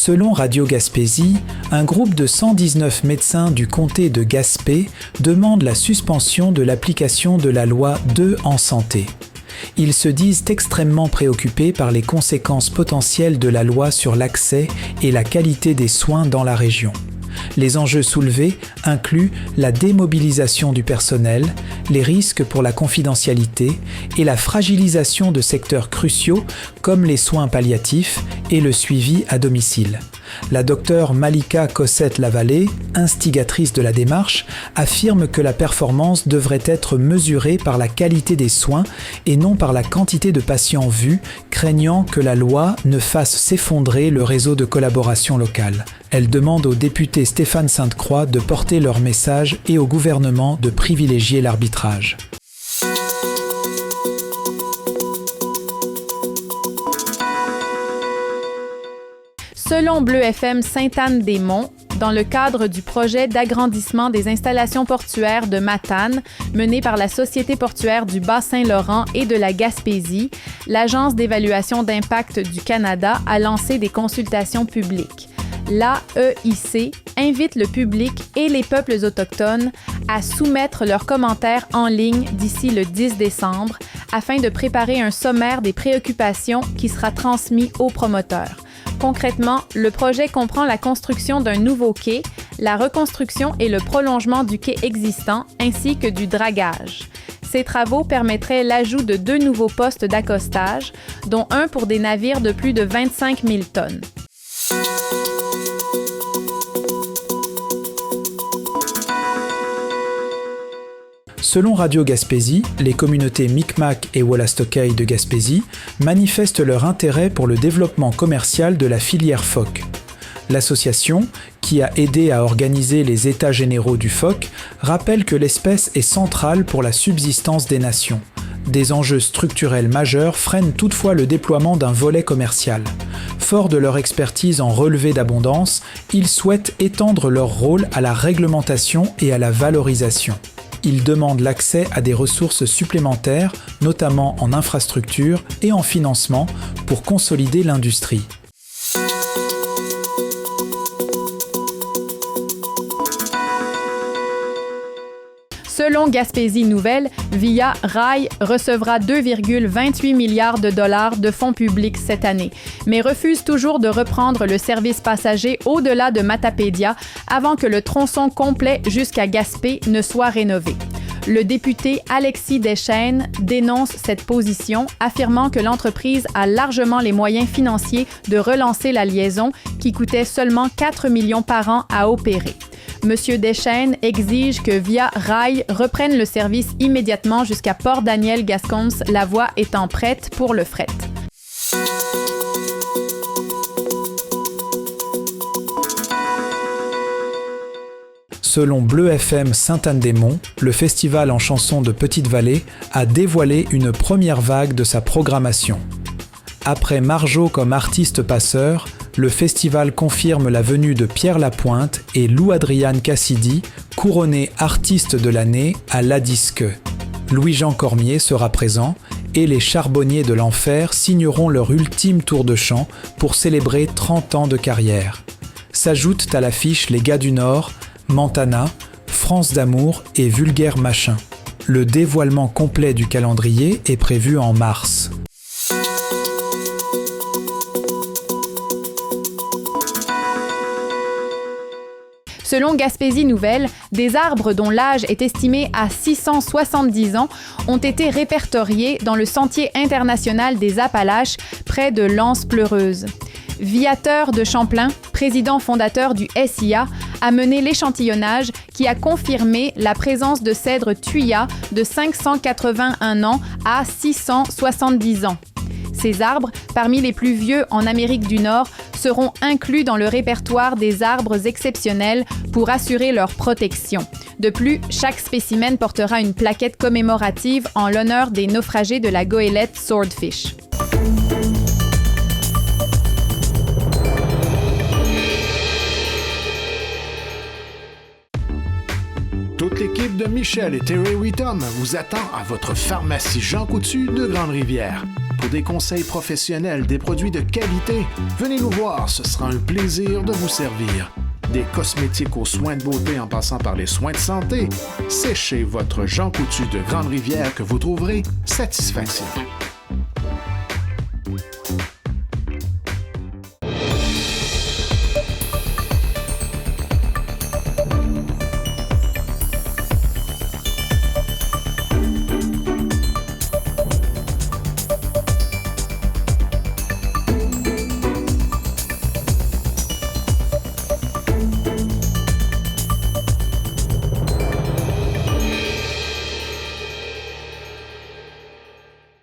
Selon Radio Gaspésie, un groupe de 119 médecins du comté de Gaspé demande la suspension de l'application de la loi 2 en santé. Ils se disent extrêmement préoccupés par les conséquences potentielles de la loi sur l'accès et la qualité des soins dans la région. Les enjeux soulevés incluent la démobilisation du personnel, les risques pour la confidentialité et la fragilisation de secteurs cruciaux comme les soins palliatifs et le suivi à domicile. La docteure Malika Cossette-Lavallée, instigatrice de la démarche, affirme que la performance devrait être mesurée par la qualité des soins et non par la quantité de patients vus, craignant que la loi ne fasse s'effondrer le réseau de collaboration locale. Elle demande au député Stéphane Sainte-Croix de porter leur message et au gouvernement de privilégier l'arbitrage. Selon Bleu FM Sainte-Anne-des-Monts, dans le cadre du projet d'agrandissement des installations portuaires de Matane, mené par la Société portuaire du Bas-Saint-Laurent et de la Gaspésie, l'Agence d'évaluation d'impact du Canada a lancé des consultations publiques. L'AEIC invite le public et les peuples autochtones à soumettre leurs commentaires en ligne d'ici le 10 décembre afin de préparer un sommaire des préoccupations qui sera transmis aux promoteurs. Concrètement, le projet comprend la construction d'un nouveau quai, la reconstruction et le prolongement du quai existant, ainsi que du dragage. Ces travaux permettraient l'ajout de 2 nouveaux postes d'accostage, dont un pour des navires de plus de 25 000 tonnes. Selon Radio Gaspésie, les communautés Micmac et Wolastoqey de Gaspésie manifestent leur intérêt pour le développement commercial de la filière phoque. L'association, qui a aidé à organiser les États généraux du phoque, rappelle que l'espèce est centrale pour la subsistance des nations. Des enjeux structurels majeurs freinent toutefois le déploiement d'un volet commercial. Forts de leur expertise en relevé d'abondance, ils souhaitent étendre leur rôle à la réglementation et à la valorisation. Ils demandent l'accès à des ressources supplémentaires, notamment en infrastructure et en financement, pour consolider l'industrie. Selon Gaspésie Nouvelle, Via Rail recevra 2,28 milliards de dollars de fonds publics cette année, mais refuse toujours de reprendre le service passager au-delà de Matapédia avant que le tronçon complet jusqu'à Gaspé ne soit rénové. Le député Alexis Deschênes dénonce cette position, affirmant que l'entreprise a largement les moyens financiers de relancer la liaison qui coûtait seulement 4 millions par an à opérer. Monsieur Deschênes exige que Via Rail reprenne le service immédiatement jusqu'à Port-Daniel-Gascombes, la voie étant prête pour le fret. Selon Bleu FM Sainte-Anne-des-Monts, le festival en chansons de Petite-Vallée a dévoilé une première vague de sa programmation. Après Marjo comme artiste passeur, le festival confirme la venue de Pierre Lapointe et Lou Adrian Cassidy, couronné artiste de l'année à l'Adisque. Louis-Jean Cormier sera présent et les Charbonniers de l'Enfer signeront leur ultime tour de chant pour célébrer 30 ans de carrière. S'ajoutent à l'affiche les Gars du Nord, Montana, France d'amour et Vulgaire Machin. Le dévoilement complet du calendrier est prévu en mars. Selon Gaspésie Nouvelle, des arbres dont l'âge est estimé à 670 ans ont été répertoriés dans le Sentier international des Appalaches près de l'Anse-Pleureuse. Viateur de Champlain, président fondateur du SIA, a mené l'échantillonnage qui a confirmé la présence de cèdres thuya de 581 ans à 670 ans. Ces arbres, parmi les plus vieux en Amérique du Nord, seront inclus dans le répertoire des arbres exceptionnels pour assurer leur protection. De plus, chaque spécimen portera une plaquette commémorative en l'honneur des naufragés de la goélette Swordfish. Toute l'équipe de Michel et Terry Wheaton vous attend à votre pharmacie Jean Coutu de Grande-Rivière. Pour des conseils professionnels, des produits de qualité, venez nous voir, ce sera un plaisir de vous servir. Des cosmétiques aux soins de beauté en passant par les soins de santé, c'est chez votre Jean Coutu de Grande-Rivière que vous trouverez satisfaction.